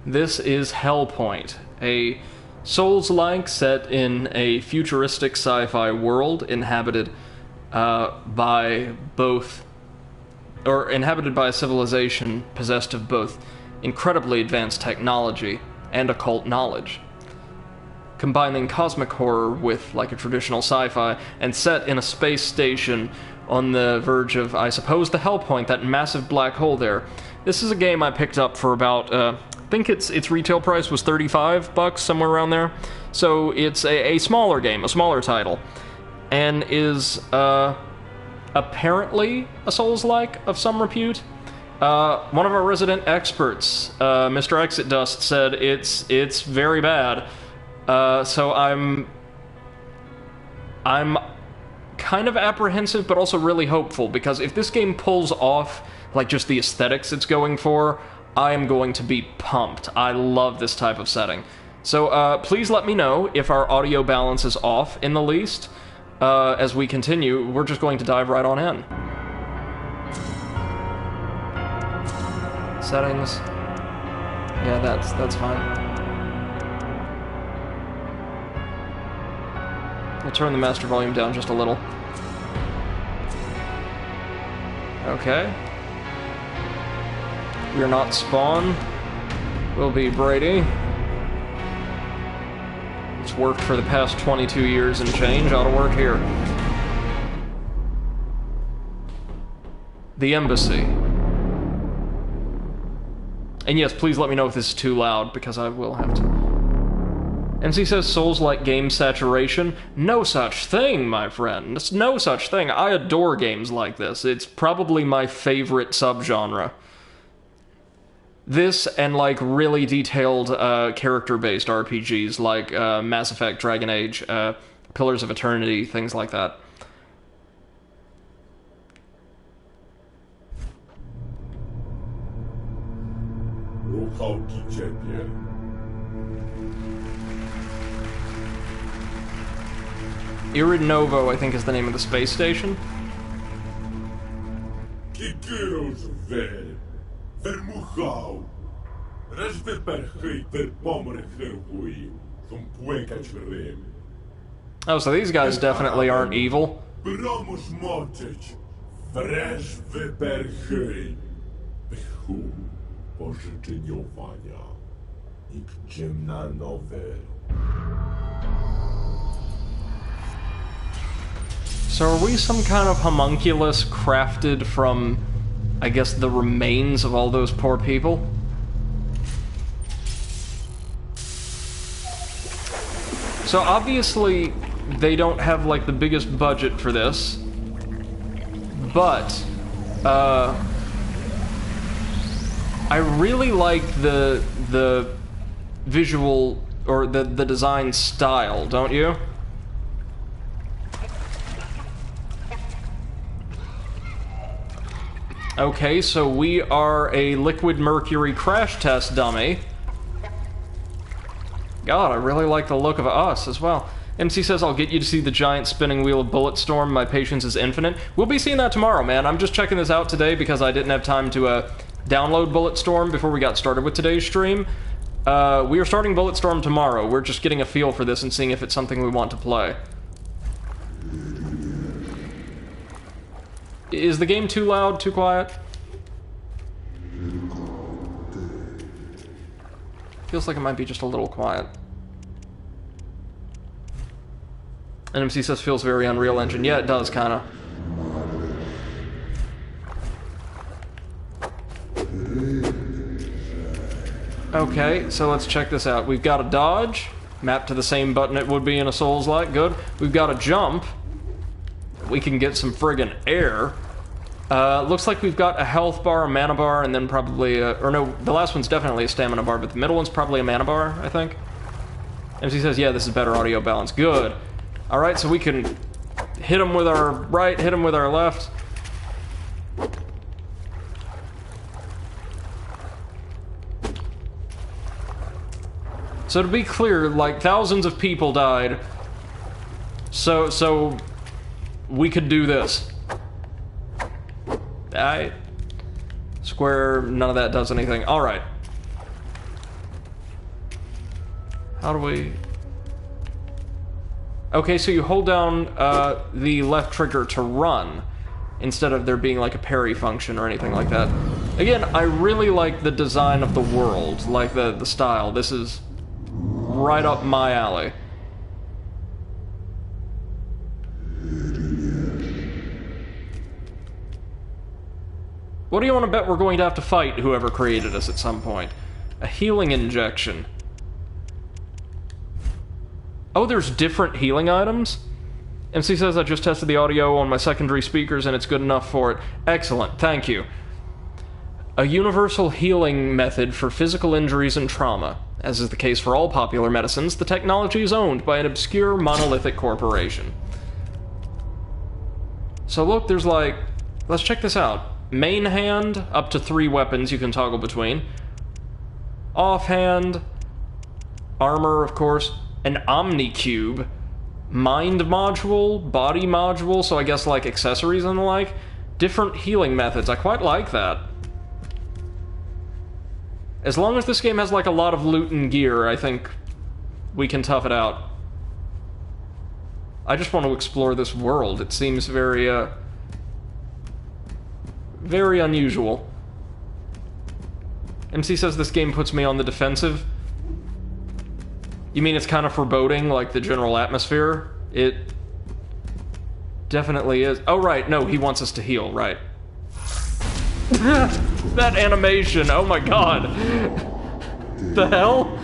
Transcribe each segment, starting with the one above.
This is Hellpoint, a Souls-like set in a futuristic sci-fi world inhabited inhabited by a civilization possessed of both incredibly advanced technology and occult knowledge. Combining cosmic horror with like a traditional sci-fi and set in a space station on the verge of, I suppose, the Hellpoint, that massive black hole there. This is a game I picked up for about, I think its retail price was $35, somewhere around there. So it's a smaller game, a smaller title, and is apparently a Souls-like of some repute. One of our resident experts, Mr. Exit Dust, said it's very bad. So I'm kind of apprehensive, but also really hopeful, because if this game pulls off like just the aesthetics it's going for, I am going to be pumped. I love this type of setting. So please let me know if our audio balance is off in the least. As we continue, we're just going to dive right on in. Settings. Yeah, that's fine. We'll turn the master volume down just a little. Okay. We're not Spawn. We'll be Brady. It's worked for the past 22 years and change. Ought to work here. The Embassy. And yes, please let me know if this is too loud, because I will have to. MC says Souls-like game saturation. No such thing, my friend. It's no such thing. I adore games like this. It's probably my favorite subgenre. This and like really detailed character-based RPGs like Mass Effect, Dragon Age, Pillars of Eternity, things like that. Irid Novo, I think, is the name of the space station. Oh, so these guys definitely aren't evil. So are we some kind of homunculus crafted from, I guess, the remains of all those poor people? So obviously, they don't have, like, the biggest budget for this. But, I really like the visual, or the design style, don't you? Okay, so we are a liquid mercury crash test dummy. God, I really like the look of us as well. MC says, I'll get you to see the giant spinning wheel of Bulletstorm. My patience is infinite. We'll be seeing that tomorrow, man. I'm just checking this out today because I didn't have time to download Bulletstorm before we got started with today's stream. We are starting Bulletstorm tomorrow. We're just getting a feel for this and seeing if it's something we want to play. Is the game too loud, too quiet? Feels like it might be just a little quiet. NMC says feels very Unreal Engine. Yeah, it does, kinda. Okay, so let's check this out. We've got a dodge, mapped to the same button it would be in a Souls-like. Good. We've got a jump. We can get some friggin' air. Looks like we've got a health bar, a mana bar, and then probably or no, the last one's definitely a stamina bar, but the middle one's probably a mana bar, I think. MC says, yeah, this is better audio balance. Good. Alright, so we can hit him with our right, hit him with our left. So to be clear, like, thousands of people died. So we could do this. Square, none of that does anything. Alright. How do we... Okay, so you hold down the left trigger to run, instead of there being like a parry function or anything like that. Again, I really like the design of the world, like the style. This is right up my alley. What do you want to bet we're going to have to fight whoever created us at some point? A healing injection. Oh, there's different healing items? MC says I just tested the audio on my secondary speakers and it's good enough for it. Excellent, thank you. A universal healing method for physical injuries and trauma. As is the case for all popular medicines, the technology is owned by an obscure monolithic corporation. So look, there's like... Let's check this out. Main hand, up to 3 weapons you can toggle between. Offhand, armor, of course, an omni-cube, mind module, body module, so I guess like accessories and the like. Different healing methods, I quite like that. As long as this game has like a lot of loot and gear, I think we can tough it out. I just want to explore this world. It seems very, very unusual. MC says this game puts me on the defensive. You mean it's kind of foreboding, like the general atmosphere? It definitely is. Oh, right, no, he wants us to heal, right. That animation, oh my god. The hell?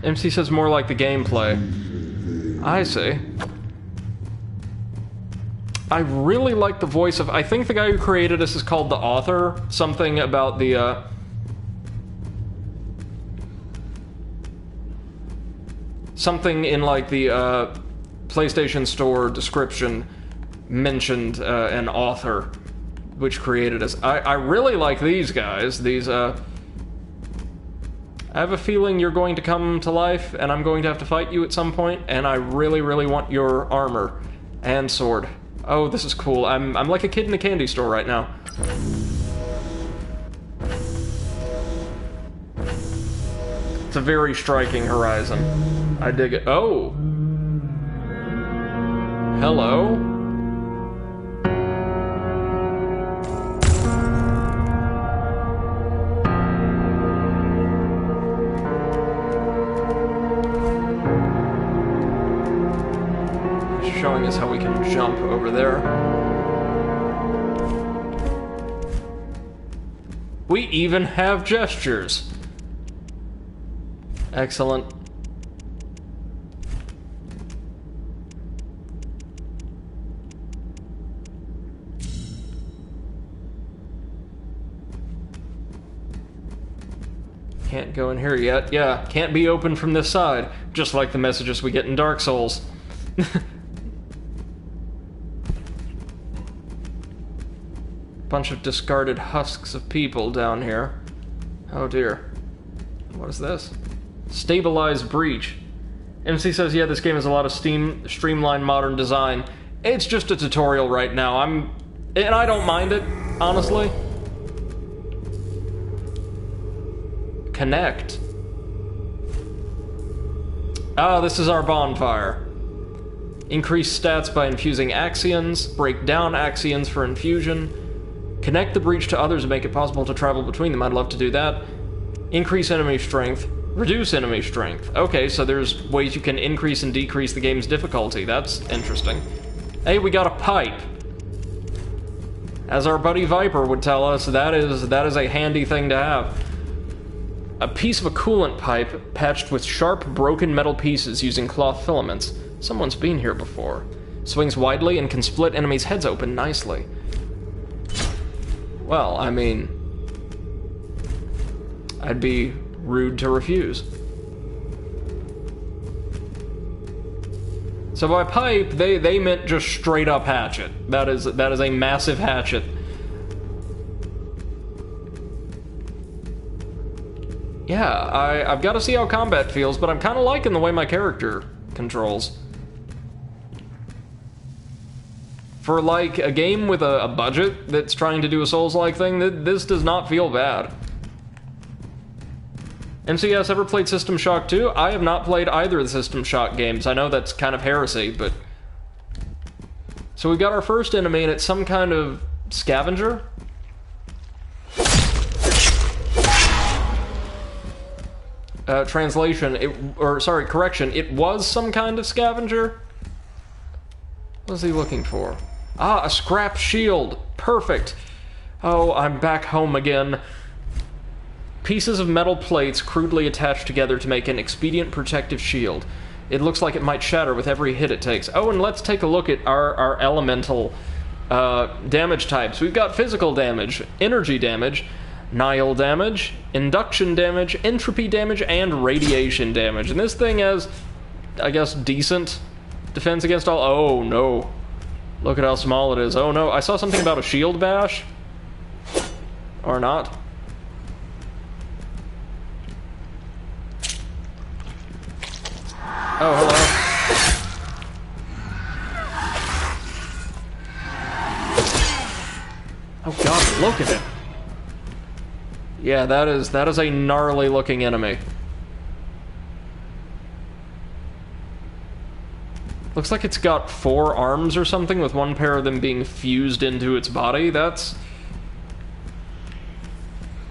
MC says more like the gameplay. I see. I really like the voice of... I think the guy who created this is called the author. Something about the, something in, like, the, PlayStation Store description mentioned, an author which created this. I really like these guys. These, I have a feeling you're going to come to life, and I'm going to have to fight you at some point, and I really, really want your armor and sword. Oh, this is cool. I'm like a kid in a candy store right now. It's a very striking horizon. I dig it. Oh! Hello? Showing us how we can jump over there. We even have gestures. Excellent. Can't go in here yet. Yeah, can't be opened from this side. Just like the messages we get in Dark Souls. Bunch of discarded husks of people down here. Oh dear. What is this? Stabilized breach. MC says, yeah, this game has a lot of streamlined modern design. It's just a tutorial right now. And I don't mind it, honestly. Connect. Ah, this is our bonfire. Increase stats by infusing axions. Break down axions for infusion. Connect the breach to others and make it possible to travel between them. I'd love to do that. Increase enemy strength. Reduce enemy strength. Okay, so there's ways you can increase and decrease the game's difficulty. That's interesting. Hey, we got a pipe. As our buddy Viper would tell us, that is a handy thing to have. A piece of a coolant pipe patched with sharp, broken metal pieces using cloth filaments. Someone's been here before. Swings widely and can split enemies' heads open nicely. Well, I mean, I'd be rude to refuse. So by pipe, they meant just straight up hatchet. That is a massive hatchet. Yeah, I've got to see how combat feels, but I'm kind of liking the way my character controls. For, like, a game with a budget that's trying to do a Souls-like thing, this does not feel bad. MCS, ever played System Shock 2? I have not played either of the System Shock games. I know that's kind of heresy, but... So we've got our first enemy, and it's some kind of scavenger? Translation, correction, it was some kind of scavenger? What was he looking for? Ah, a scrap shield. Perfect. Oh, I'm back home again. Pieces of metal plates crudely attached together to make an expedient protective shield. It looks like it might shatter with every hit it takes. Oh, and let's take a look at our elemental damage types. We've got physical damage, energy damage, Nihil damage, induction damage, entropy damage, and radiation damage. And this thing has, I guess, decent defense against all... Oh, no. Look at how small it is. Oh, no. I saw something about a shield bash. Or not. Oh, hello. Oh, God, look at it. Yeah, that is a gnarly looking enemy. Looks like it's got 4 arms or something, with one pair of them being fused into its body. That's...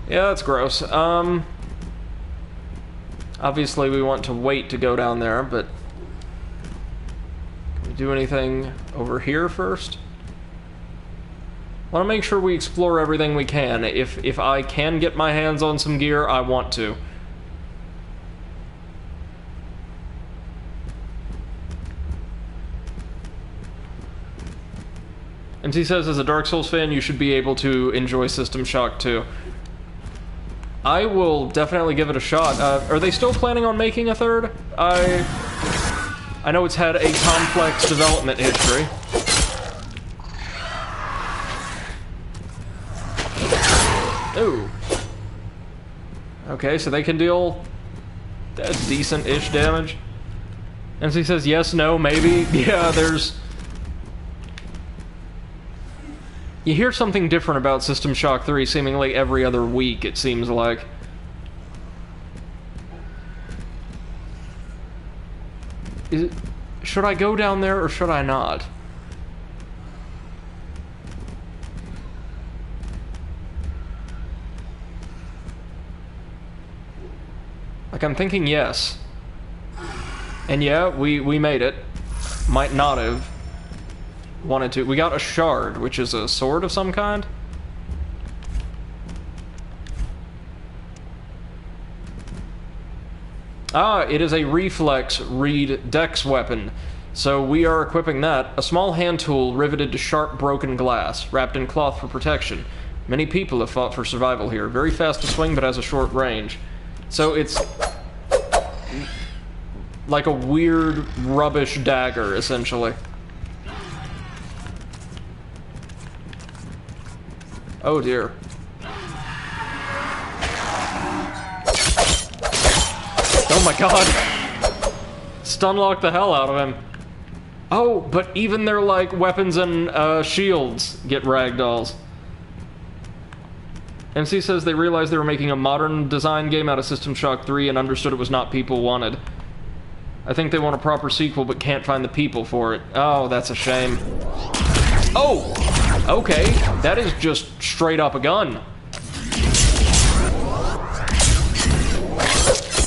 Yeah, that's gross. Obviously we want to wait to go down there, but... Can we do anything over here first? I want to make sure we explore everything we can. If I can get my hands on some gear, I want to. MC says, as a Dark Souls fan, you should be able to enjoy System Shock 2. I will definitely give it a shot. Are they still planning on making a third? I know it's had a complex development history. Ooh. Okay, so they can deal decent-ish damage. MC says yes, no, maybe. Yeah, there's... You hear something different about System Shock 3 seemingly every other week, it seems like. Should I go down there or should I not? Like, I'm thinking yes. And yeah, we made it. Might not have wanted to. We got a shard, which is a sword of some kind. Ah, it is a reflex reed dex weapon. So we are equipping that. A small hand tool riveted to sharp broken glass, wrapped in cloth for protection. Many people have fought for survival here. Very fast to swing, but has a short range. So it's like a weird rubbish dagger, essentially. Oh dear. Oh my god! Stunlock the hell out of him. Oh, but even their, like, weapons and shields get ragdolls. MC says they realized they were making a modern design game out of System Shock 3 and understood it was not people wanted. I think they want a proper sequel but can't find the people for it. Oh, that's a shame. Oh! Okay, that is just straight up a gun.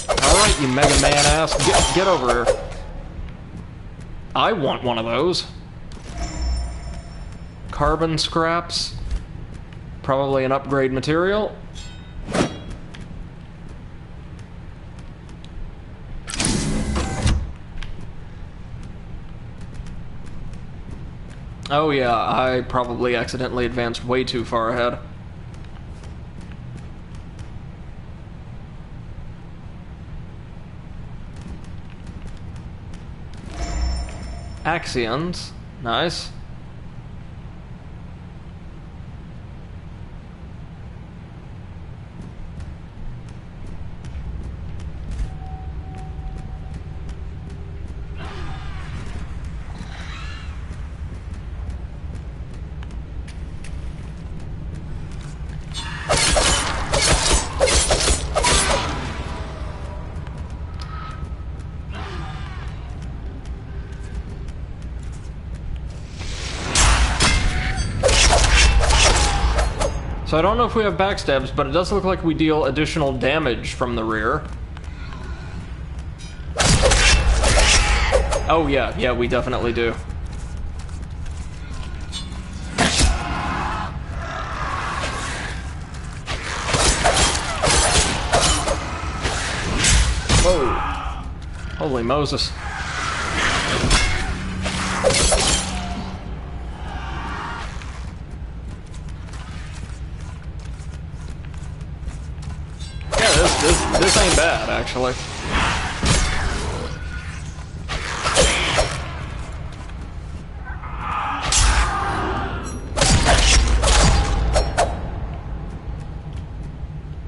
Alright, you Mega Man ass, get over here. I want one of those. Carbon scraps. Probably an upgrade material. Oh yeah, I probably accidentally advanced way too far ahead. Axions. Nice. So I don't know if we have backstabs, but it does look like we deal additional damage from the rear. Oh yeah, we definitely do. Whoa. Holy Moses. Yeah, this ain't bad, actually.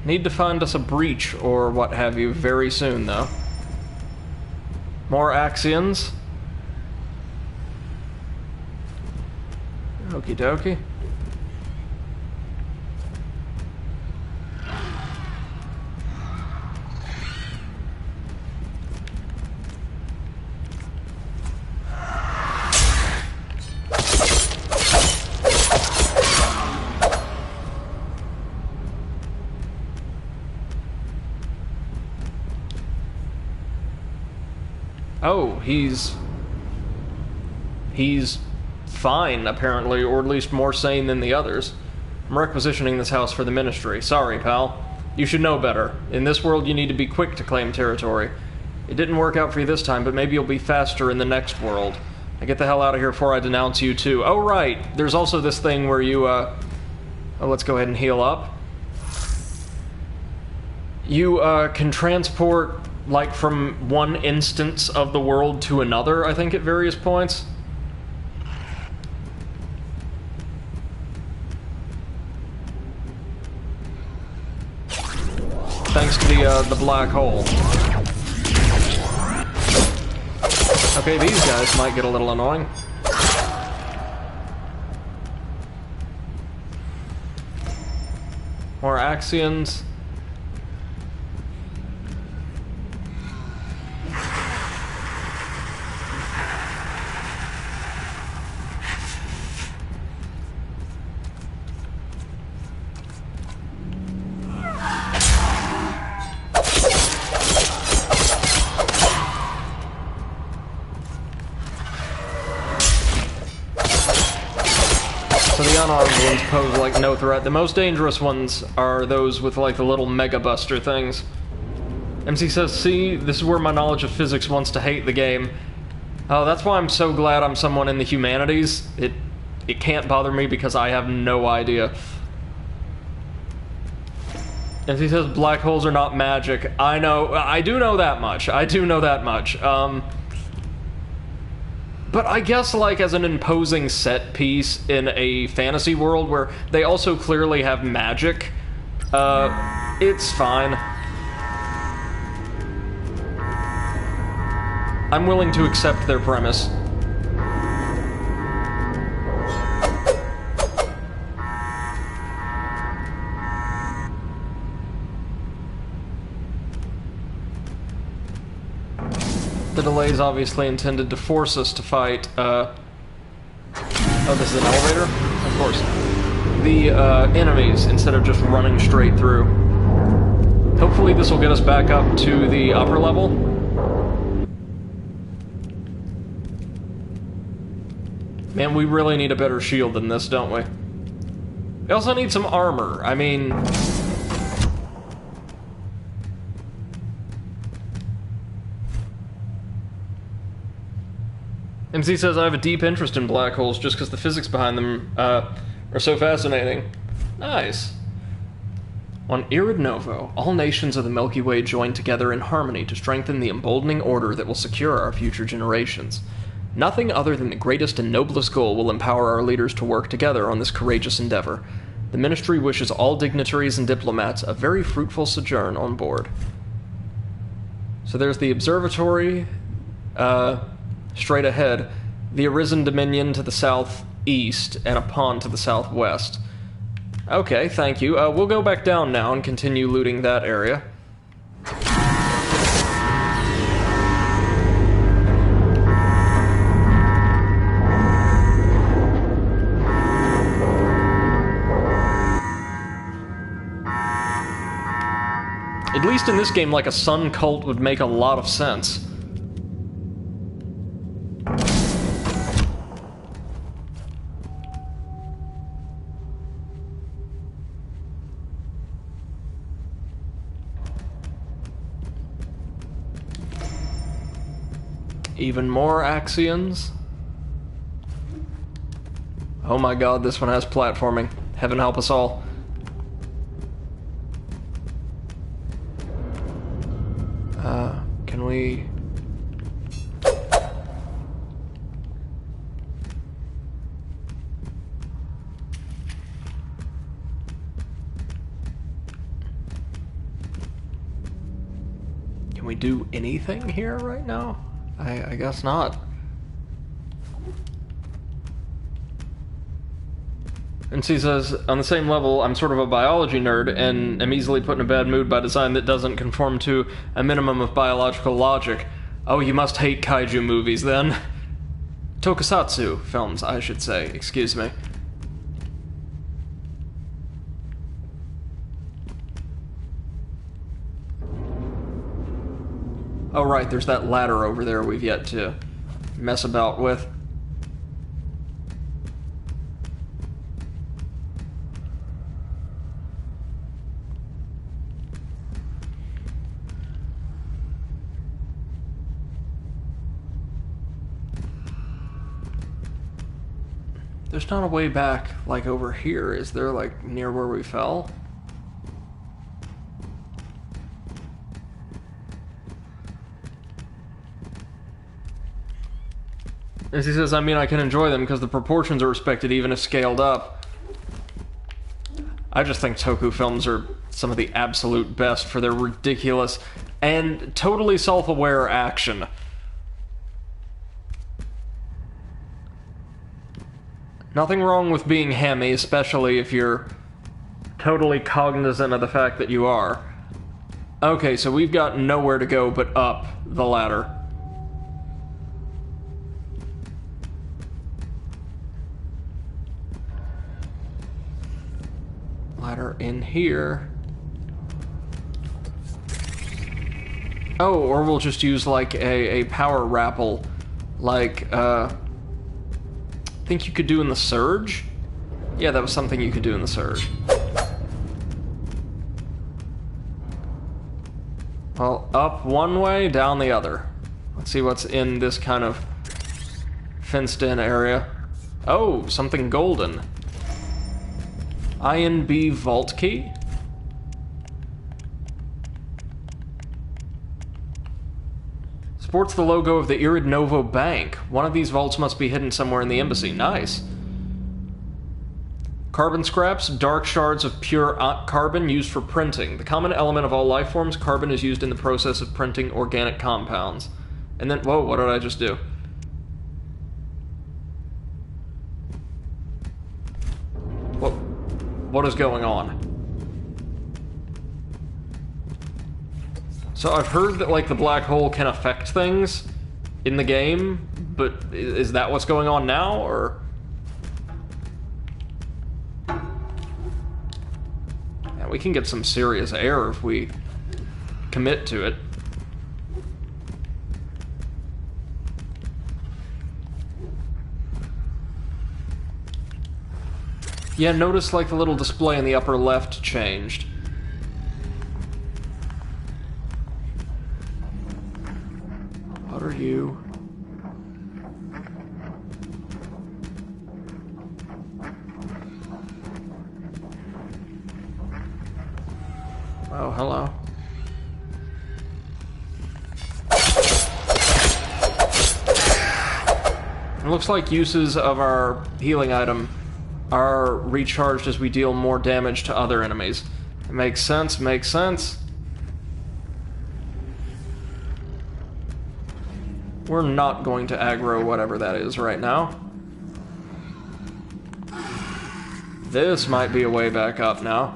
Need to find us a breach or what have you very soon, though. More Axions. Okie dokie. Oh, he's fine, apparently, or at least more sane than the others. I'm requisitioning this house for the Ministry. Sorry, pal. You should know better. In this world, you need to be quick to claim territory. It didn't work out for you this time, but maybe you'll be faster in the next world. Now get the hell out of here before I denounce you, too. Oh, right. There's also this thing where you, Oh, let's go ahead and heal up. You, can transport, like, from one instance of the world to another, I think, at various points. Thanks to the black hole. Okay, these guys might get a little annoying. More Axions. Unarmed ones pose like no threat. The most dangerous ones are those with like the little Mega Buster things. MC says, see, this is where my knowledge of physics wants to hate the game. Oh, that's why I'm so glad I'm someone in the humanities. It can't bother me because I have no idea. MC says black holes are not magic. I know, I do know that much. I do know that much. But I guess, like, as an imposing set piece in a fantasy world where they also clearly have magic, it's fine. I'm willing to accept their premise. The delay is obviously intended to force us to fight, oh, this is an elevator? Of course. The, enemies, instead of just running straight through. Hopefully this will get us back up to the upper level. Man, we really need a better shield than this, don't we? We also need some armor. I mean... MC says, I have a deep interest in black holes just because the physics behind them are so fascinating. Nice. On Irid Novo, all nations of the Milky Way join together in harmony to strengthen the emboldening order that will secure our future generations. Nothing other than the greatest and noblest goal will empower our leaders to work together on this courageous endeavor. The Ministry wishes all dignitaries and diplomats a very fruitful sojourn on board. So there's the observatory, straight ahead, the Arisen Dominion to the southeast, and a pond to the southwest. Okay, thank you. We'll go back down now and continue looting that area. least in this game, like a sun cult would make a lot of sense. Even more Axions. Oh my god, this one has platforming. Heaven help us all. Can we... Can we do anything here right now? I guess not. And she says, on the same level, I'm sort of a biology nerd and am easily put in a bad mood by design that doesn't conform to a minimum of biological logic. Oh, you must hate kaiju movies, then. Tokusatsu films, I should say. Excuse me. Oh, right, there's that ladder over there we've yet to mess about with. There's not a way back, like, over here, is there, like, near where we fell? As he says, I mean, I can enjoy them because the proportions are respected even if scaled up. I just think Toku films are some of the absolute best for their ridiculous and totally self-aware action. Nothing wrong with being hammy, especially if you're totally cognizant of the fact that you are. Okay, so we've got nowhere to go but up the ladder. Ladder in here. Oh, or we'll just use like a power rappel, like I think you could do in the Surge? Yeah, that was something you could do in the Surge. Well, up one way, down the other. Let's see what's in this kind of fenced-in area. Oh, something golden. INB vault key? Sports the logo of the Irid Novo Bank. One of these vaults must be hidden somewhere in the embassy. Nice. Carbon scraps, dark shards of pure carbon used for printing. The common element of all life forms, carbon is used in the process of printing organic compounds. And then, whoa, what did I just do? What is going on? So I've heard that, like, the black hole can affect things in the game, but is that what's going on now, or? Yeah, we can get some serious air if we commit to it. Yeah, notice, like, the little display in the upper left changed. What are you? Oh, hello. It looks like uses of our healing item are recharged as we deal more damage to other enemies. It makes sense, makes sense. We're not going to aggro whatever that is right now. This might be a way back up now.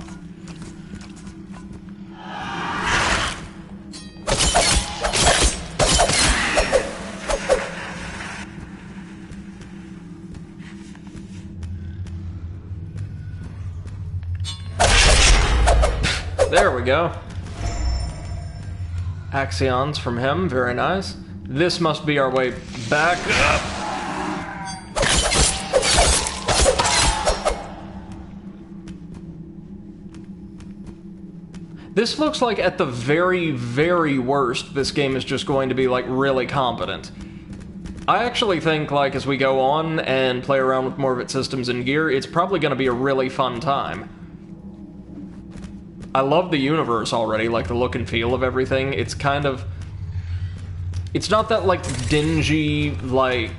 There we go. Axions from him, very nice. This must be our way back up. This looks like at the very, very worst, this game is just going to be, like, really competent. I actually think, like, as we go on and play around with more of its systems and gear, it's probably going to be a really fun time. I love the universe already, like, the look and feel of everything. It's kind of... It's not that, like, dingy, like,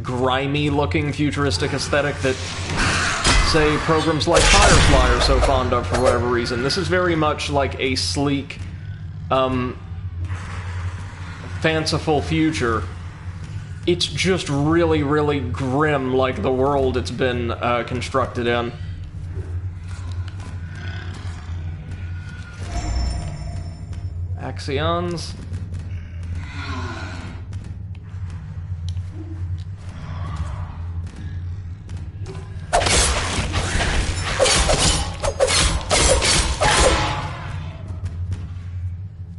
grimy-looking futuristic aesthetic that, say, programs like Firefly are so fond of for whatever reason. This is very much like a sleek, fanciful future. It's just really, really grim, like the world it's been constructed in. Axions.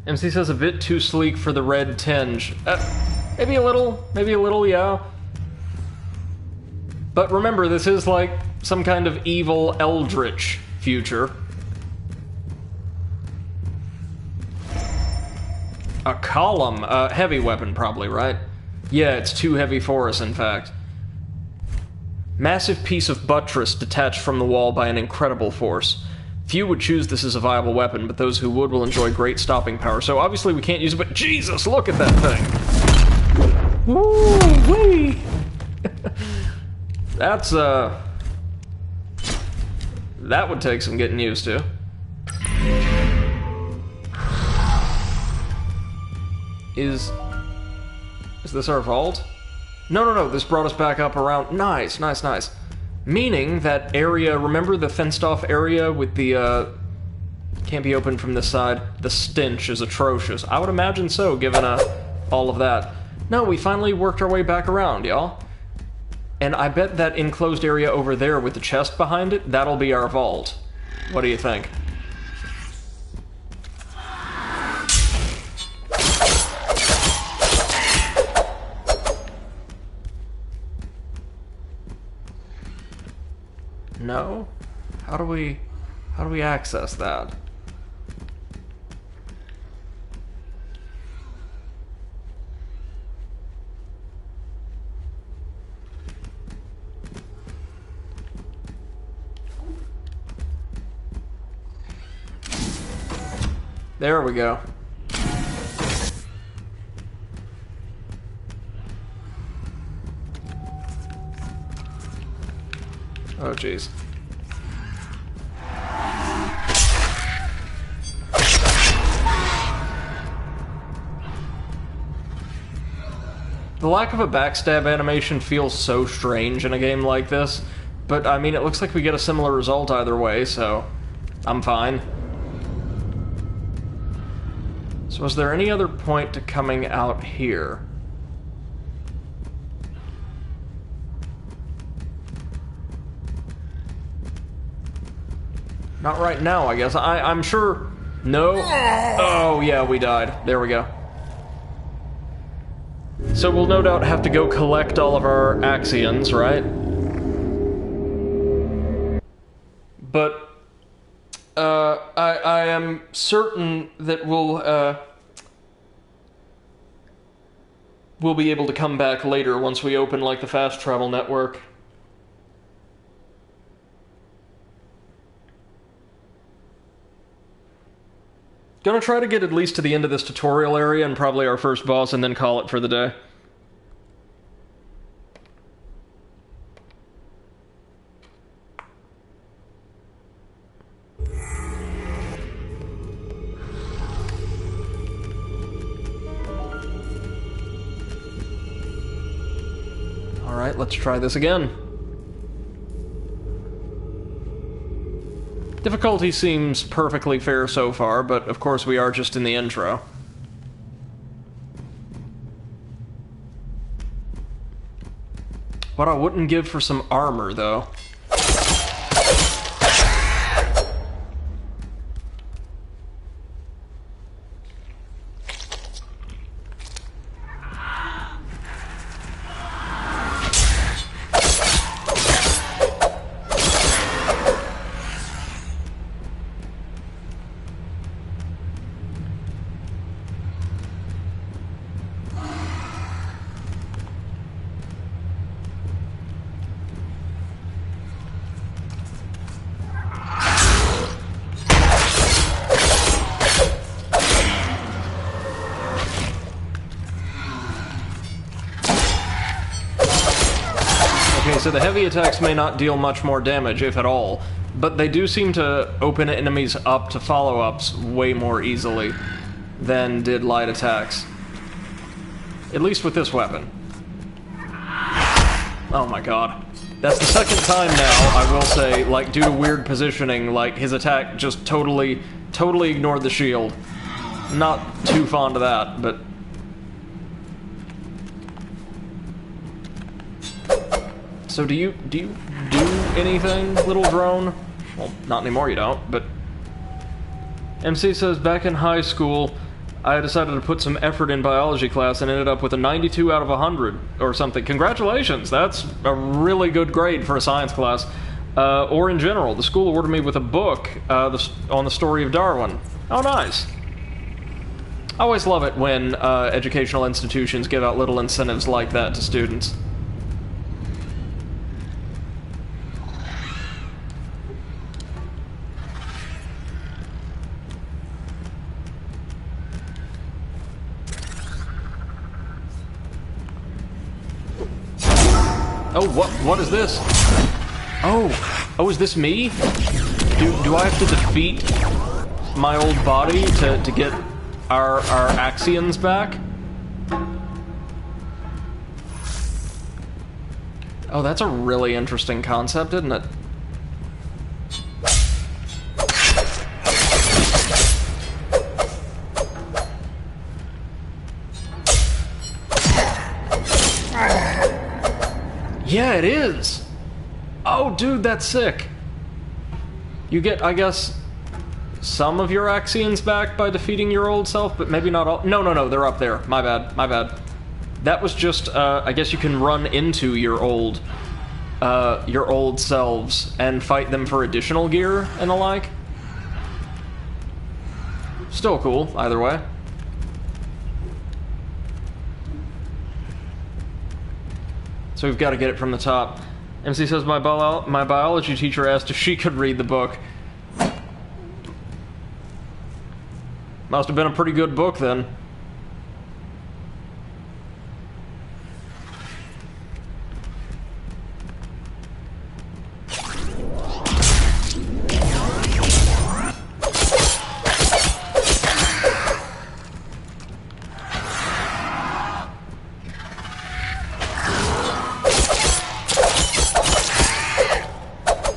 MC says a bit too sleek for the red tinge. Maybe a little, yeah. But remember, this is like some kind of evil eldritch future. A column, heavy weapon probably, right? Yeah, it's too heavy for us, in fact. Massive piece of buttress detached from the wall by an incredible force. Few would choose this as a viable weapon, but those who would will enjoy great stopping power. So obviously we can't use it, but Jesus, look at that thing! Woo-wee! That's, that would take some getting used to. Is this our vault? No, this brought us back up around... Nice. Meaning that area, remember the fenced-off area with the, can't be opened from this side? The stench is atrocious. I would imagine so, given, all of that. No, we finally worked our way back around, y'all. And I bet that enclosed area over there with the chest behind it, that'll be our vault. What do you think? No? How do we access that? There we go. Oh, jeez. The lack of a backstab animation feels so strange in a game like this, but I mean, it looks like we get a similar result either way, so I'm fine. So is there any other point to coming out here? Not right now, I guess. I'm sure... No? Oh, yeah, we died. There we go. So we'll no doubt have to go collect all of our Axions, right? But... I am certain that we'll be able to come back later once we open, like, the fast travel network. Gonna try to get at least to the end of this tutorial area and probably our first boss and then call it for the day. Alright, let's try this again. Difficulty seems perfectly fair so far, but of course we are just in the intro. What I wouldn't give for some armor, though. say the heavy attacks may not deal much more damage, if at all, but they do seem to open enemies up to follow-ups way more easily than did light attacks. At least with this weapon. Oh my god. That's the second time now, I will say, like, due to weird positioning, like, his attack just totally ignored the shield. Not too fond of that, but... So do you do anything, little drone? Well, not anymore you don't, but... MC says, back in high school, I decided to put some effort in biology class and ended up with a 92 out of 100 or something. Congratulations, that's a really good grade for a science class. Or in general, the school awarded me with a book on the story of Darwin. Oh, nice. I always love it when educational institutions give out little incentives like that to students. Oh, what is this? Oh, is this me? Do I have to defeat my old body to get our Axions back? Oh, that's a really interesting concept, isn't it? Yeah, it is! Oh, dude, that's sick. You get, I guess, some of your Axions back by defeating your old self, but maybe not all. No, they're up there. My bad. That was just, I guess you can run into your old selves and fight them for additional gear and the like. Still cool, either way. So we've got to get it from the top. MC says, my biology teacher asked if she could read the book. Must have been a pretty good book, then.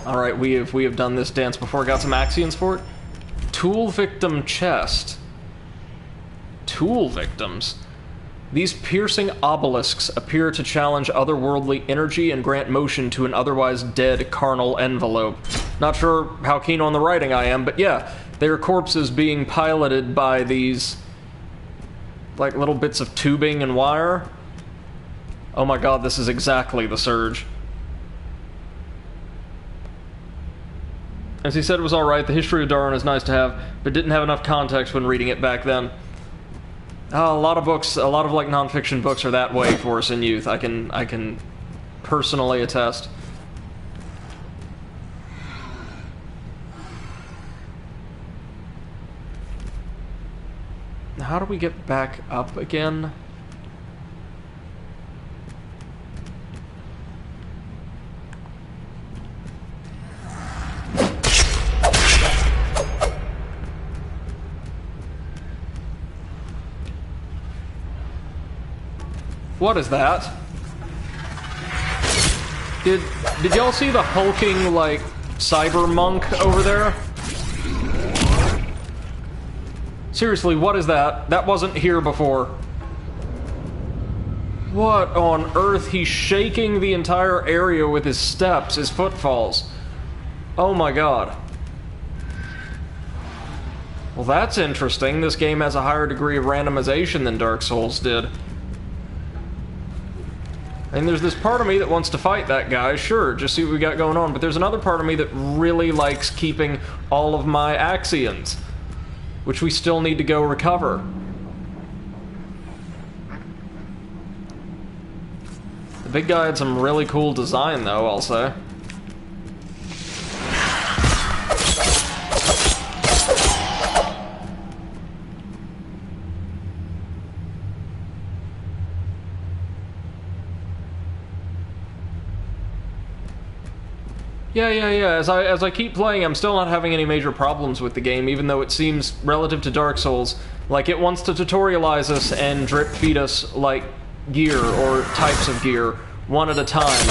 Alright, we have done this dance before, got some Axions for it. Tool victim chest. Tool victims. These piercing obelisks appear to challenge otherworldly energy and grant motion to an otherwise dead carnal envelope. Not sure how keen on the writing I am, but yeah, they are corpses being piloted by these, like, little bits of tubing and wire. Oh my god, this is exactly the Surge. As he said, it was alright. The history of Darwin is nice to have, but didn't have enough context when reading it back then. A lot of books, a lot of like non-fiction books are that way for us in youth. I can personally attest. How do we get back up again? What is that? Did y'all see the hulking, like, cyber monk over there? Seriously, what is that? That wasn't here before. What on earth? He's shaking the entire area with his steps, his footfalls. Oh my god. Well, that's interesting. This game has a higher degree of randomization than Dark Souls did. And there's this part of me that wants to fight that guy, sure, just see what we got going on, but there's another part of me that really likes keeping all of my Axions, which we still need to go recover. The big guy had some really cool design, though, I'll say. Yeah. As I keep playing, I'm still not having any major problems with the game, even though it seems, relative to Dark Souls, like it wants to tutorialize us and drip feed us, like, gear, or types of gear, one at a time,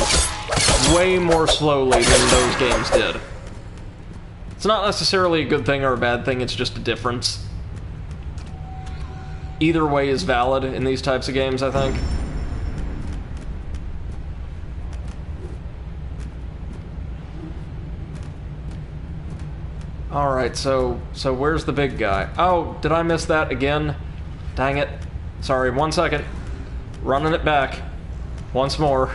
way more slowly than those games did. It's not necessarily a good thing or a bad thing, it's just a difference. Either way is valid in these types of games, I think. Alright, so where's the big guy? Oh, did I miss that again? Dang it. Sorry, 1 second. Running it back. Once more.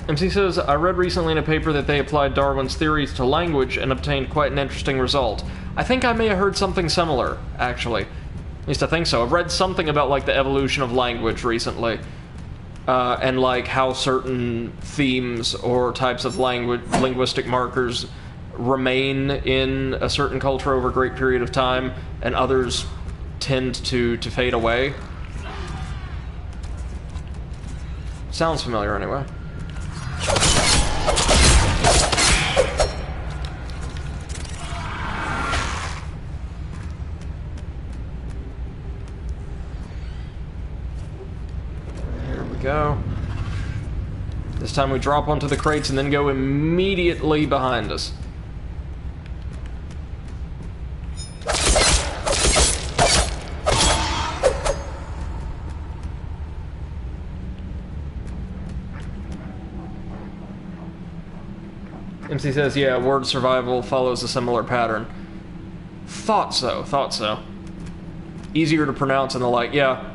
MC says, I read recently in a paper that they applied Darwin's theories to language and obtained quite an interesting result. I think I may have heard something similar, actually. At least I think so. I've read something about, like, the evolution of language recently. And, like, how certain themes or types of linguistic markers remain in a certain culture over a great period of time, and others tend to fade away. Sounds familiar, anyway. Go. This time we drop onto the crates and then go immediately behind us. MC says, yeah, word survival follows a similar pattern. Thought so. Easier to pronounce and the like, yeah.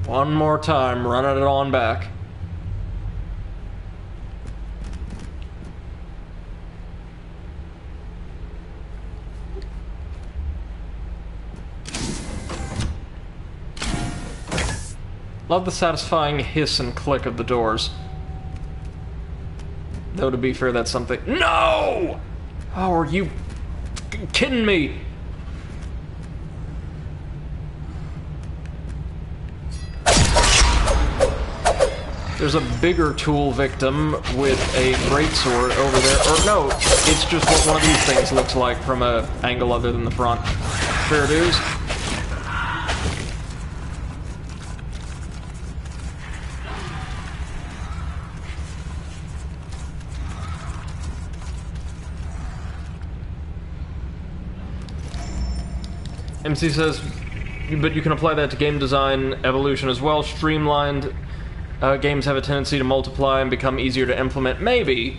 One more time, running it on back. Love the satisfying hiss and click of the doors. Though, to be fair, that's something... No! Oh, are you kidding me? There's a bigger tool victim with a greatsword over there. Or no, it's just what one of these things looks like from an angle other than the front. Fair dues. MC says, but you can apply that to game design evolution as well. Streamlined games have a tendency to multiply and become easier to implement. Maybe,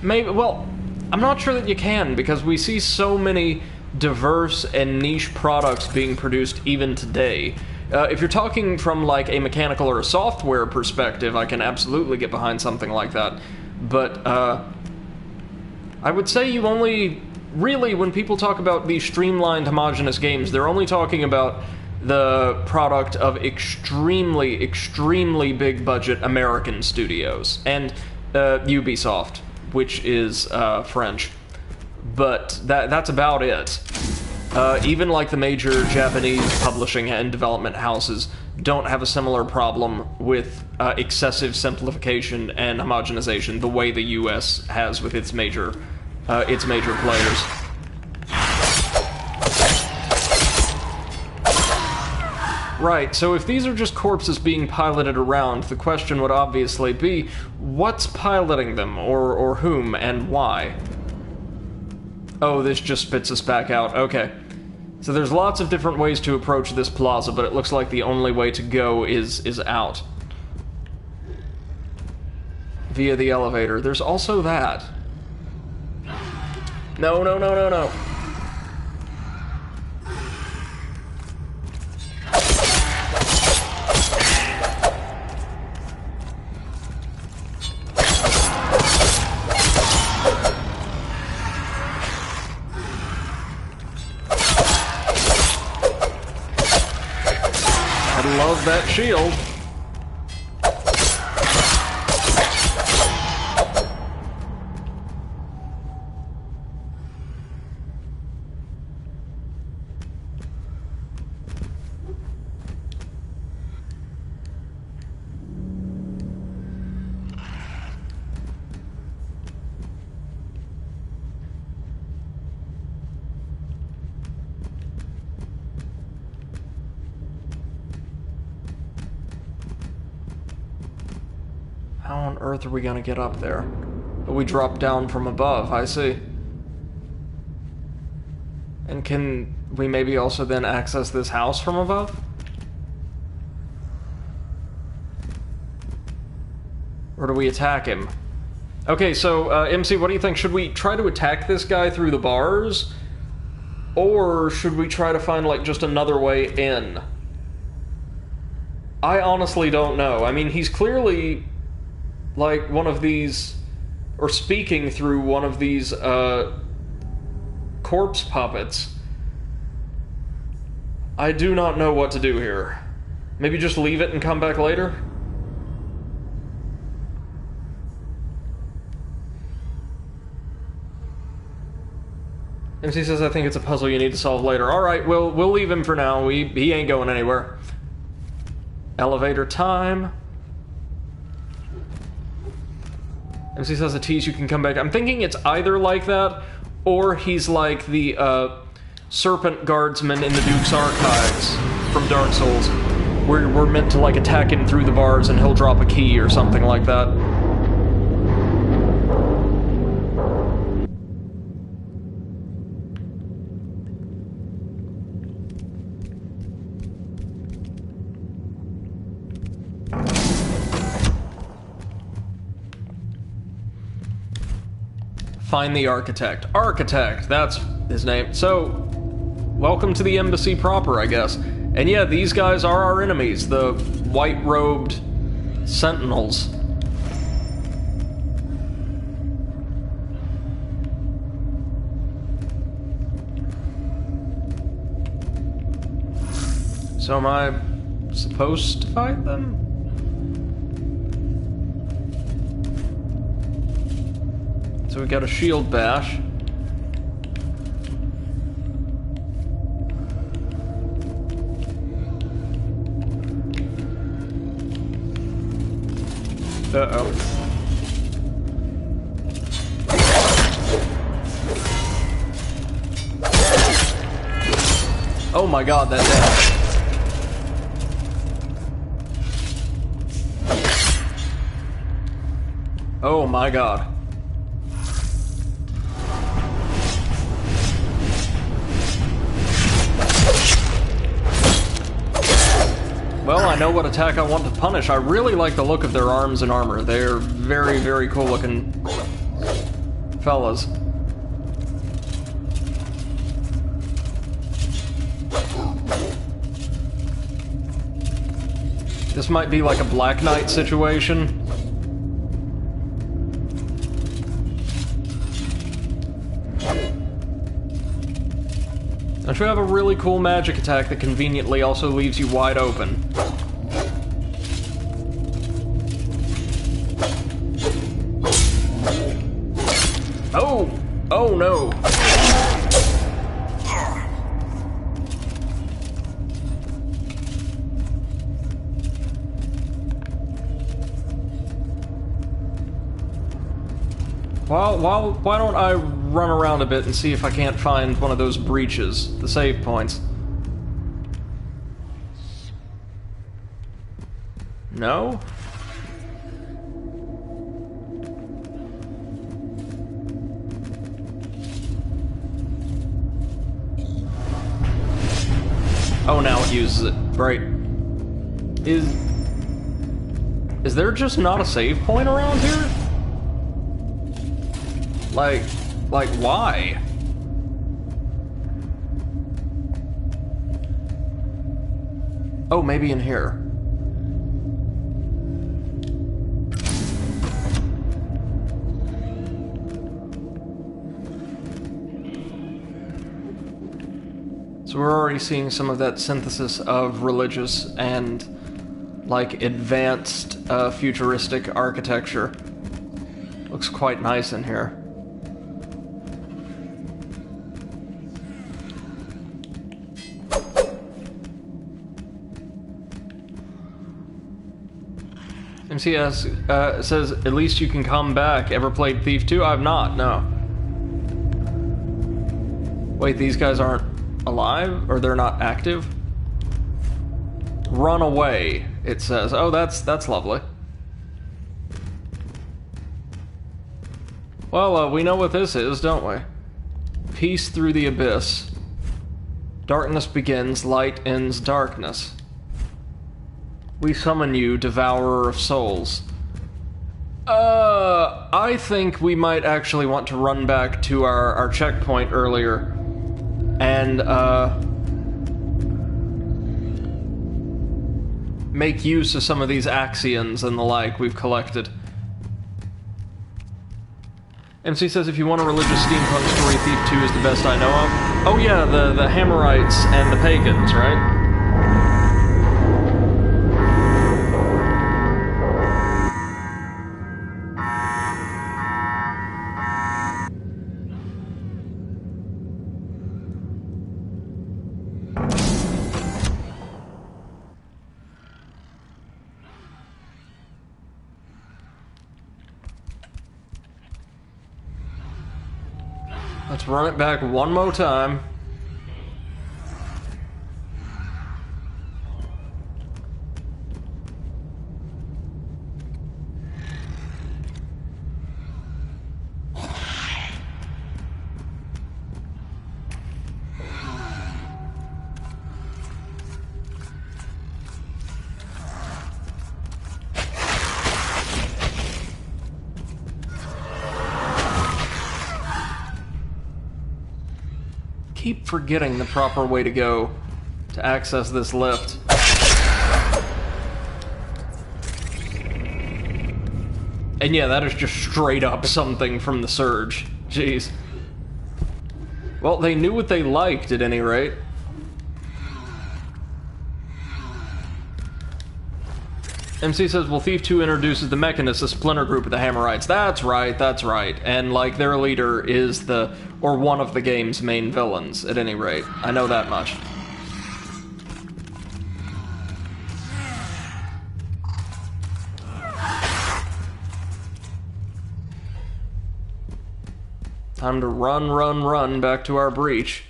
well, I'm not sure that you can, because we see so many diverse and niche products being produced even today. If you're talking from, like, a mechanical or a software perspective, I can absolutely get behind something like that. But, I would say you only... Really, when people talk about these streamlined, homogeneous games, they're only talking about the product of extremely, extremely big-budget American studios. And Ubisoft, which is French. But that's about it. Even, like, the major Japanese publishing and development houses don't have a similar problem with excessive simplification and homogenization the way the US has with its major players. Right, so if these are just corpses being piloted around, the question would obviously be, what's piloting them, or whom, and why? Oh, this just spits us back out. Okay. So there's lots of different ways to approach this plaza, but it looks like the only way to go is out. Via the elevator. There's also that. No. that shield. How on earth are we gonna get up there? But we drop down from above, I see. And can we maybe also then access this house from above? Or do we attack him? Okay, so, MC, what do you think? Should we try to attack this guy through the bars? Or should we try to find, like, just another way in? I honestly don't know. I mean, he's clearly, like, one of these... or speaking through one of these, corpse puppets. I do not know what to do here. Maybe just leave it and come back later? MC says, I think it's a puzzle you need to solve later. Alright, we'll leave him for now. He ain't going anywhere. Elevator time. MC says a tease you can come back. I'm thinking it's either like that, or he's like the, serpent guardsman in the Duke's Archives from Dark Souls. Where we're meant to, like, attack him through the bars and he'll drop a key or something like that. Find the architect. Architect, that's his name. So, welcome to the embassy proper, I guess. And yeah, these guys are our enemies, the white-robed sentinels. So am I supposed to fight them? So we got a shield bash. Uh-oh. Oh my god, that damage. Oh my god. Well, I know what attack I want to punish. I really like the look of their arms and armor. They're very, very cool looking fellas. This might be like a Black Knight situation. Don't you have a really cool magic attack that conveniently also leaves you wide open? Oh! Oh no! Why don't I run around a bit and see if I can't find one of those breaches, the save points. No? Oh, now it uses it. Right. Is there just not a save point around here? Like, why? Oh, maybe in here. So we're already seeing some of that synthesis of religious and like, advanced, futuristic architecture. Looks quite nice in here. MCS says, at least you can come back. Ever played Thief 2? I've not, no. Wait, these guys aren't alive? Or they're not active? Run away, it says. Oh, that's lovely. Well, we know what this is, don't we? Peace through the abyss. Darkness begins, light ends darkness. We summon you, devourer of souls. I think we might actually want to run back to our checkpoint earlier and, make use of some of these axions and the like we've collected. MC says, if you want a religious steampunk story, Thief 2 is the best I know of. Oh yeah, the Hammerites and the Pagans, right? Let's run it back one more time. Keep forgetting the proper way to go to access this lift. And yeah, that is just straight up something from the Surge. Jeez. Well, they knew what they liked at any rate. MC says, well, Thief 2 introduces the Mechanists, a splinter group of the Hammerites. That's right, that's right. And, like, their leader is the, or one of the game's main villains, at any rate. I know that much. Time to run back to our breach.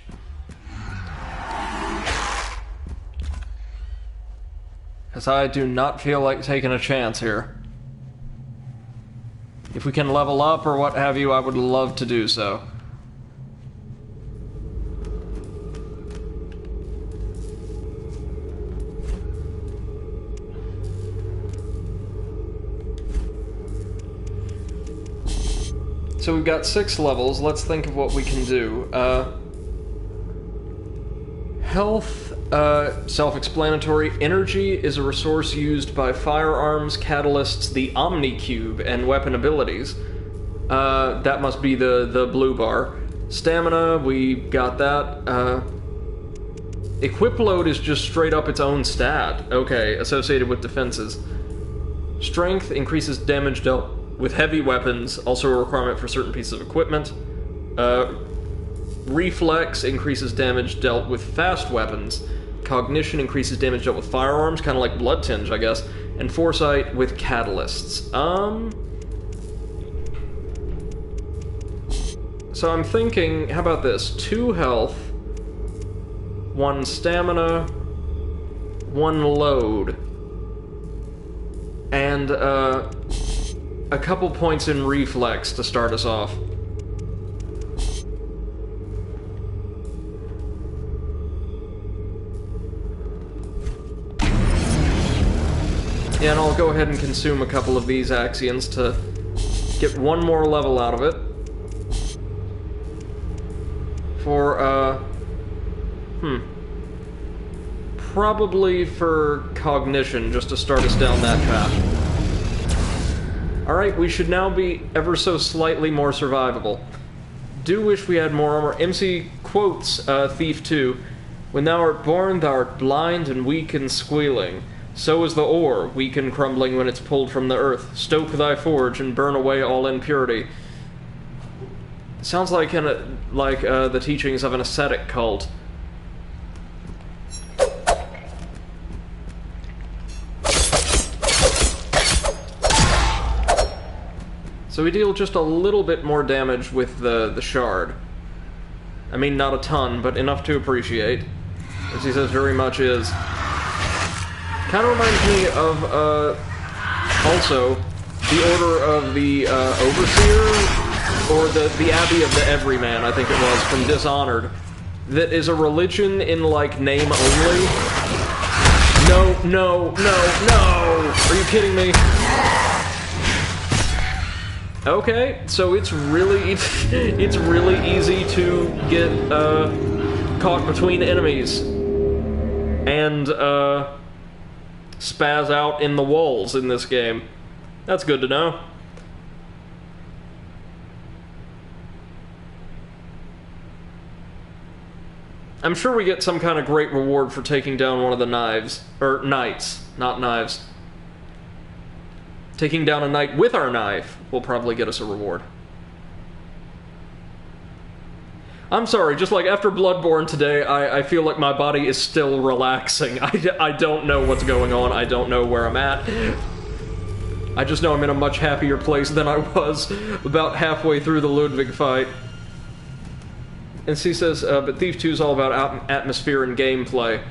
Because I do not feel like taking a chance here. If we can level up or what have you, I would love to do so. So we've got 6 levels. Let's think of what we can do. Health. Self-explanatory. Energy is a resource used by firearms, catalysts, the Omni-Cube, and weapon abilities. That must be the blue bar. Stamina, we got that. Equip load is just straight up its own stat. Okay, associated with defenses. Strength increases damage dealt with heavy weapons, also a requirement for certain pieces of equipment. Reflex increases damage dealt with fast weapons. Cognition increases damage dealt with firearms, kind of like Blood Tinge, I guess. And Foresight with catalysts. So I'm thinking, how about this? 2 health, 1 stamina, 1 load, and a couple points in reflex to start us off. Yeah, and I'll go ahead and consume a couple of these Axions to get 1 more level out of it. For, probably for cognition, just to start us down that path. Alright, we should now be ever so slightly more survivable. Do wish we had more armor. MC quotes Thief 2, when thou art born, thou art blind and weak and squealing. So is the ore, weak and crumbling when it's pulled from the earth. Stoke thy forge and burn away all impurity. Sounds like the teachings of an ascetic cult. So we deal just a little bit more damage with the shard. I mean, not a ton, but enough to appreciate. As he says, very much is. Kind of reminds me of, also, the Order of the Overseer, or the Abbey of the Everyman, I think it was, from Dishonored, that is a religion in, like, name only. No, no, no, no! Are you kidding me? Okay, so it's really easy to get caught between enemies and spaz out in the walls in this game. That's good to know. I'm sure we get some kind of great reward for taking down one of the knights, not knives. Taking down a knight with our knife will probably get us a reward. I'm sorry, just like after Bloodborne today, I feel like my body is still relaxing. I don't know what's going on, I don't know where I'm at. I just know I'm in a much happier place than I was about halfway through the Ludwig fight. And he says, but Thief 2 is all about atmosphere and gameplay.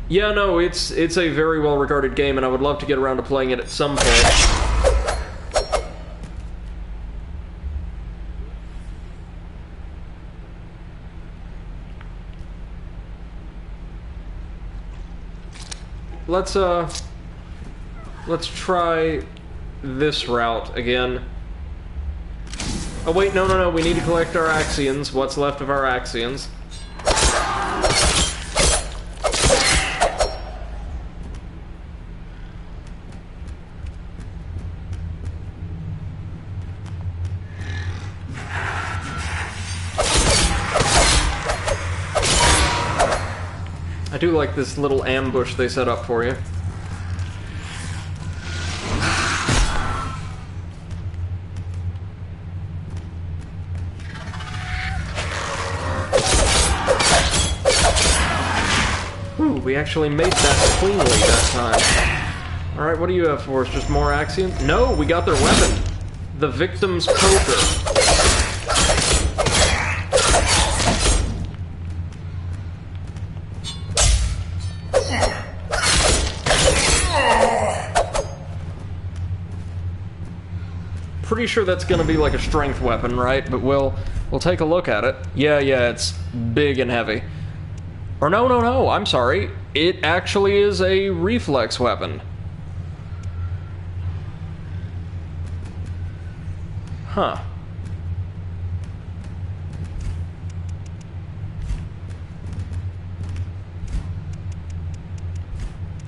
Yeah, no, it's a very well-regarded game, and I would love to get around to playing it at some point. Let's try this route again. Oh wait, no, we need to collect our Axions. What's left of our Axions? I do like this little ambush they set up for you. Ooh, we actually made that cleanly that time. Alright, what do you have for us? Just more Axions? No, we got their weapon. The Victim's Poker. Pretty sure that's gonna be like a strength weapon, right? But we'll take a look at it. Yeah, it's big and heavy. Or no, I'm sorry. It actually is a reflex weapon. Huh.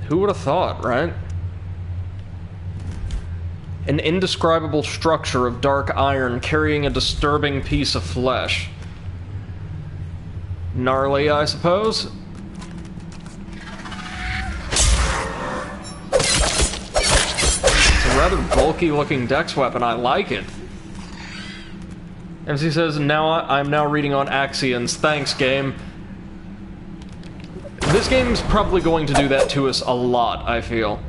Who would have thought, right? An indescribable structure of dark iron carrying a disturbing piece of flesh. Gnarly, I suppose? It's a rather bulky-looking dex weapon. I like it. MC says, I'm now reading on Axions. Thanks, game. This game's probably going to do that to us a lot, I feel.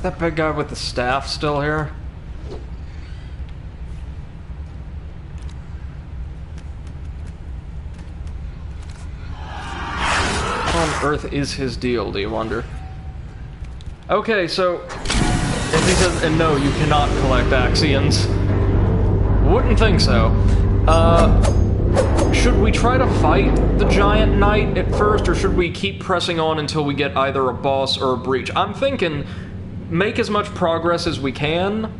That big guy with the staff still here? What on earth is his deal, do you wonder? Okay, so... If he says, and no, you cannot collect Axions. Wouldn't think so. Should we try to fight the giant knight at first, or should we keep pressing on until we get either a boss or a breach? I'm thinking... make as much progress as we can,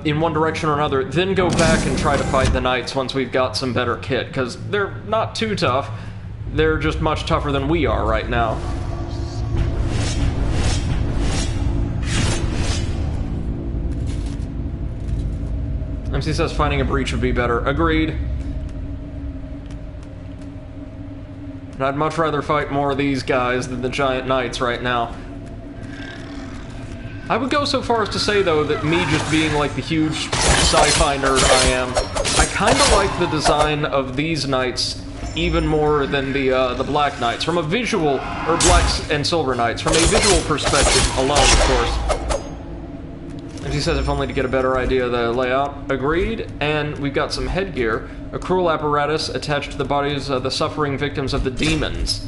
in one direction or another, then go back and try to fight the knights once we've got some better kit, because they're not too tough. They're just much tougher than we are right now. MC says finding a breach would be better. Agreed. And I'd much rather fight more of these guys than the giant knights right now. I would go so far as to say, though, that me just being like the huge sci-fi nerd I am, I kind of like the design of these knights even more than the Black Knights. From a visual, or Blacks and Silver Knights, from a visual perspective alone, of course. And she says if only to get a better idea of the layout. Agreed. And we've got some headgear. A cruel apparatus attached to the bodies of the suffering victims of the demons.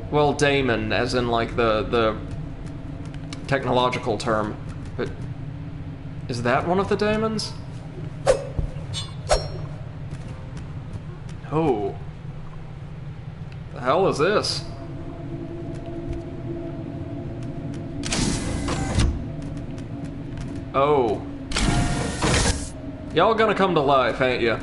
Well, daemon, as in, like, the technological term. But is that one of the daemons? Oh. The hell is this? Oh. Y'all gonna come to life, ain't ya?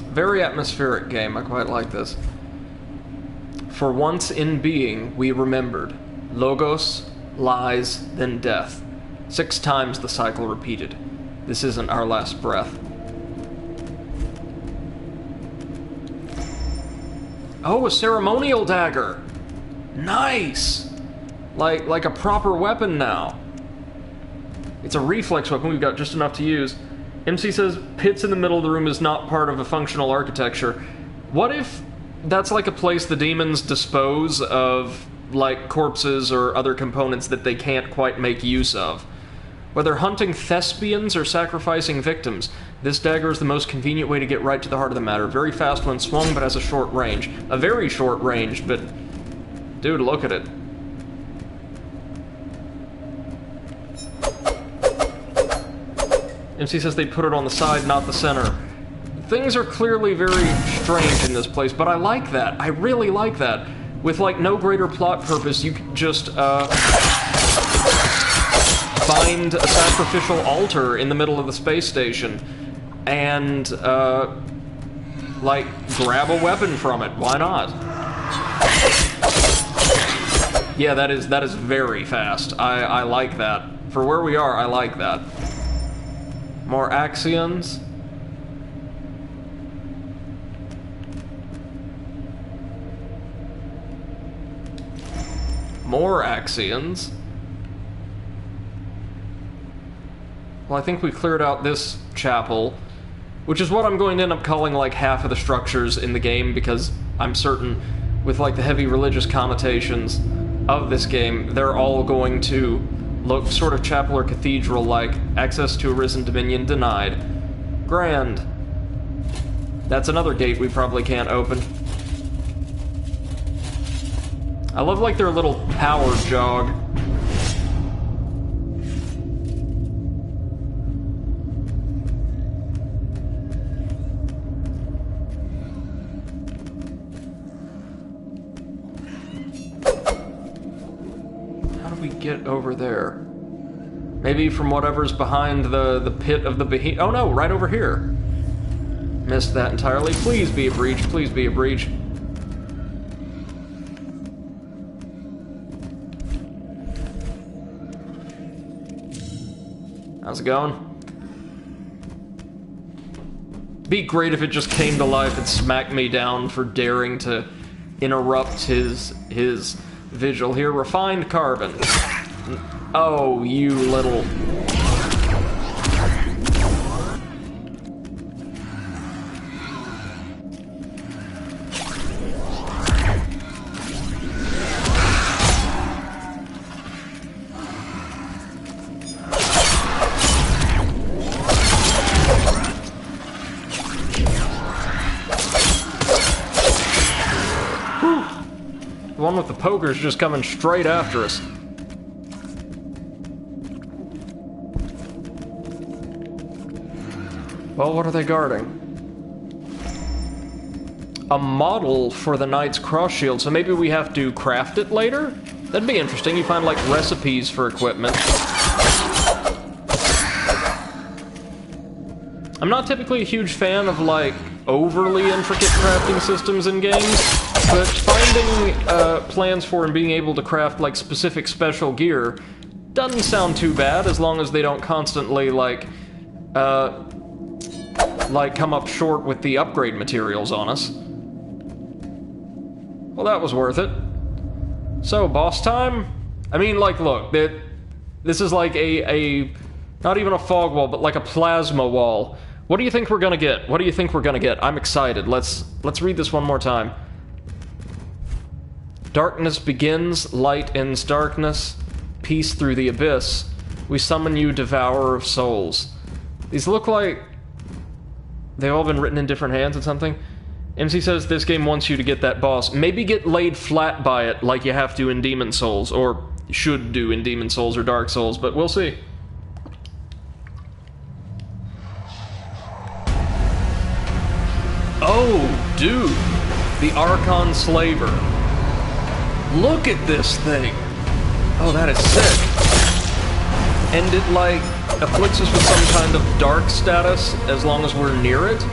Very atmospheric game, I quite like this. For once in being, we remembered. Logos, lies, then death. 6 times the cycle repeated. This isn't our last breath. Oh, a ceremonial dagger! Nice! Like a proper weapon now. It's a reflex weapon, we've got just enough to use. MC says, pits in the middle of the room is not part of a functional architecture. What if that's like a place the demons dispose of, like, corpses or other components that they can't quite make use of? Whether hunting thespians or sacrificing victims, this dagger is the most convenient way to get right to the heart of the matter. Very fast when swung, but has a short range. A very short range, but... dude, look at it. MC says they put it on the side, not the center. Things are clearly very strange in this place, but I like that. I really like that. With, like, no greater plot purpose, you could just, find a sacrificial altar in the middle of the space station and, like, grab a weapon from it. Why not? Yeah, that is very fast. I like that. For where we are, I like that. More Axions. More Axions. Well, I think we cleared out this chapel, which is what I'm going to end up calling, like, half of the structures in the game, because I'm certain, with, like, the heavy religious connotations of this game, they're all going to look sort of chapel or cathedral-like. Access to Arisen Dominion denied. Grand. That's another gate we probably can't open. I love, like, their little power jog. How do we get over there? Maybe from whatever's behind the pit of the behemoth. Oh no, right over here. Missed that entirely. Please be a breach. Please be a breach. How's it going? Be great if it just came to life and smacked me down for daring to interrupt his vigil here. Refined carbon. Oh, you little... The one with the poker's just coming straight after us. Well, what are they guarding? A model for the Knight's Cross Shield, so maybe we have to craft it later? That'd be interesting. You find, like, recipes for equipment. I'm not typically a huge fan of, like, overly intricate crafting systems in games, but finding plans for and being able to craft, like, specific special gear doesn't sound too bad, as long as they don't constantly, like, come up short with the upgrade materials on us. Well, that was worth it. So, boss time? I mean, like, look, this is like a not even a fog wall, but like a plasma wall. What do you think we're gonna get? What do you think we're gonna get? I'm excited. Let's read this one more time. Darkness begins, light ends darkness, peace through the abyss. We summon you, devourer of souls. These look like they've all been written in different hands or something. MC says this game wants you to get that boss. Maybe get laid flat by it like you have to in Demon Souls, or should do in Demon Souls or Dark Souls, but we'll see. Oh, dude! The Archon Slaver. Look at this thing! Oh, that is sick. And it, like, afflicts us with some kind of dark status as long as we're near it?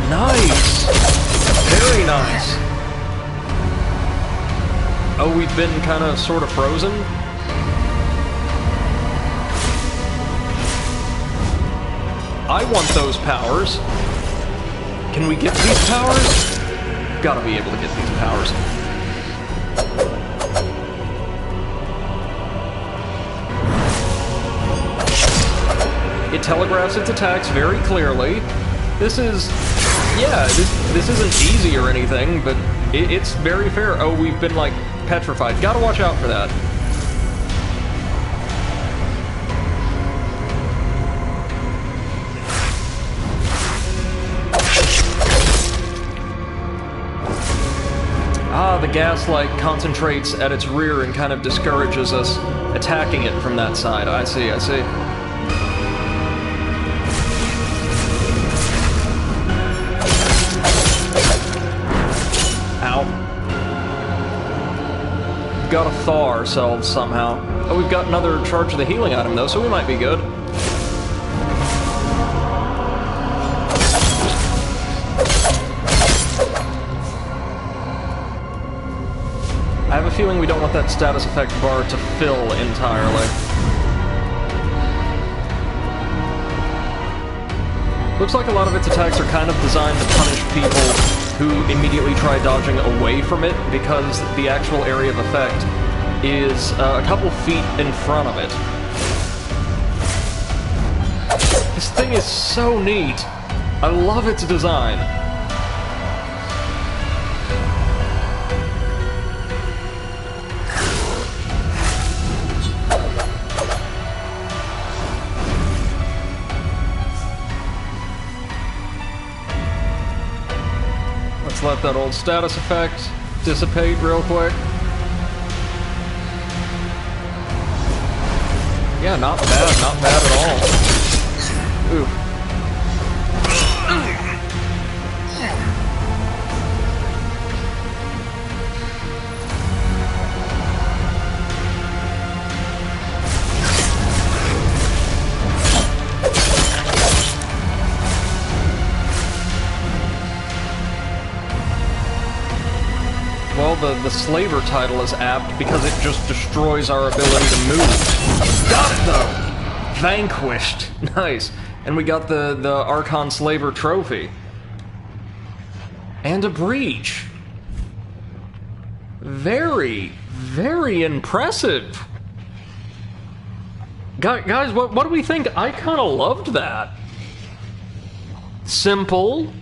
Nice! Very nice! Oh, we've been kind of sort of frozen? I want those powers. Can we get these powers? Gotta be able to get these powers. It telegraphs its attacks very clearly. This is... yeah, this isn't easy or anything, but it's very fair. Oh, we've been, like, petrified. Gotta watch out for that. Ah, the gas, like, concentrates at its rear and kind of discourages us attacking it from that side. I see, I see. Got to thaw ourselves somehow. Oh, we've got another charge of the healing item though, so we might be good. I have a feeling we don't want that status effect bar to fill entirely. Looks like a lot of its attacks are kind of designed to punish people who immediately try dodging away from it, because the actual area of effect is a couple feet in front of it. This thing is so neat. I love its design. Let that old status effect dissipate real quick. Yeah, not bad at all. Ooh. Well, the Slaver title is apt because it just destroys our ability to move. Got it, though! Vanquished. Nice. And we got the Archon Slaver trophy. And a breach. Very, very impressive. Guys, what do we think? I kind of loved that. Simple.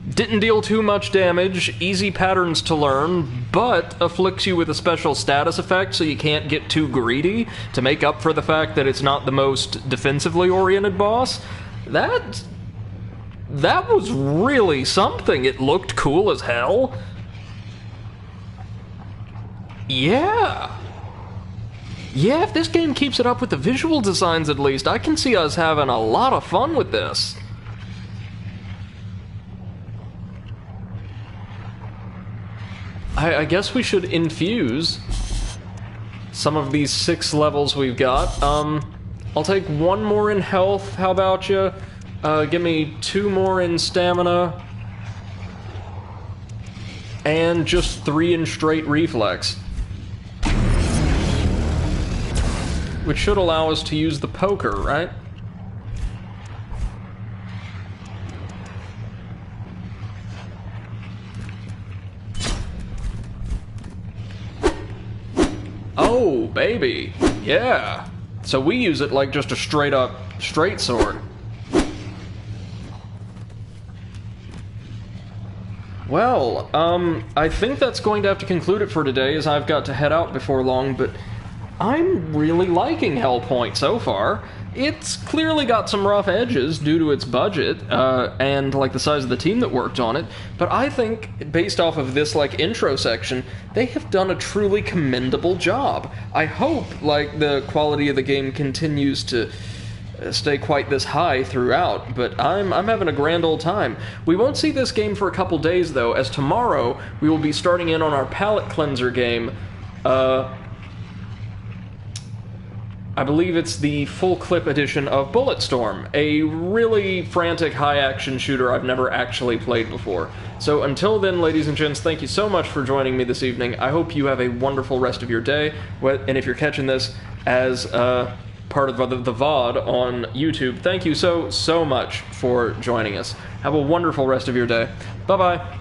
Didn't deal too much damage, easy patterns to learn, but afflicts you with a special status effect so you can't get too greedy to make up for the fact that it's not the most defensively oriented boss. That was really something. It looked cool as hell. Yeah. Yeah, if this game keeps it up with the visual designs at least, I can see us having a lot of fun with this. I guess we should infuse some of these 6 levels we've got. I'll take 1 more in health, how about you? Give me 2 more in stamina. And just 3 in straight reflex. Which should allow us to use the poker, right? Oh, baby. Yeah. So we use it like just a straight up straight sword. Well, I think that's going to have to conclude it for today, as I've got to head out before long, but I'm really liking Hellpoint so far. It's clearly got some rough edges due to its budget, and, like, the size of the team that worked on it, but I think, based off of this, like, intro section, they have done a truly commendable job. I hope, like, the quality of the game continues to stay quite this high throughout, but I'm having a grand old time. We won't see this game for a couple days, though, as tomorrow we will be starting in on our palate cleanser game. I believe it's the full clip edition of Bulletstorm, a really frantic high-action shooter I've never actually played before. So until then, ladies and gents, thank you so much for joining me this evening. I hope you have a wonderful rest of your day, and if you're catching this as part of the VOD on YouTube, thank you so much for joining us. Have a wonderful rest of your day. Bye-bye.